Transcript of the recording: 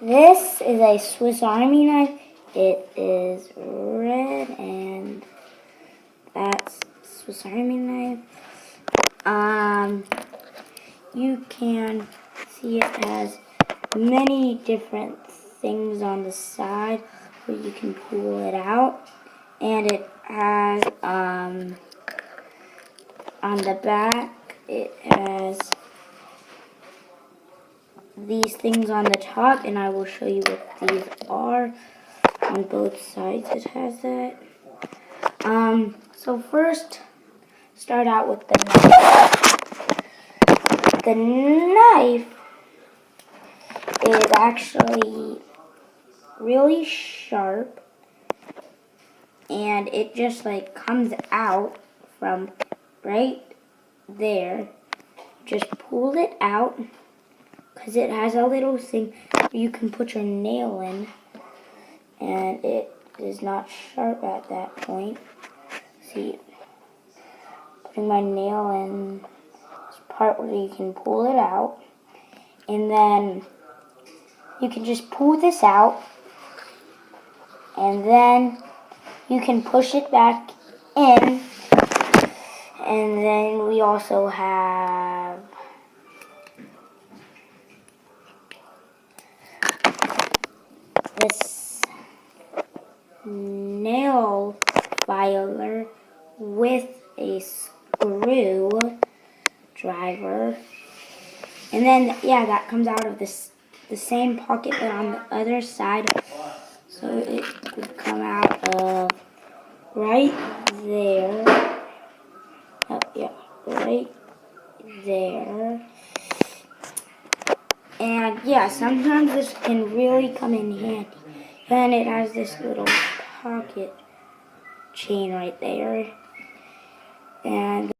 This is a Swiss Army knife. It is red, and that's Swiss Army knife. You can see it has many different things on the side where you can pull it out, and it has on the back it has these things on the top, and I will show you what these are. On both sides it has that. So first, start out with the knife. The knife is actually really sharp, and it just like comes out from right there. Just pull it out, because it has a little thing where you can put your nail in, and it is not sharp at that point. See, putting my nail in this part where you can pull it out, and then you can just pull this out, and then you can push it back in, and then we also have this nail filer with a screw driver, and then that comes out of the same pocket but on the other side, so it would come out of right there. Right there. And sometimes this can really come in handy. And it has this little pocket chain right there. And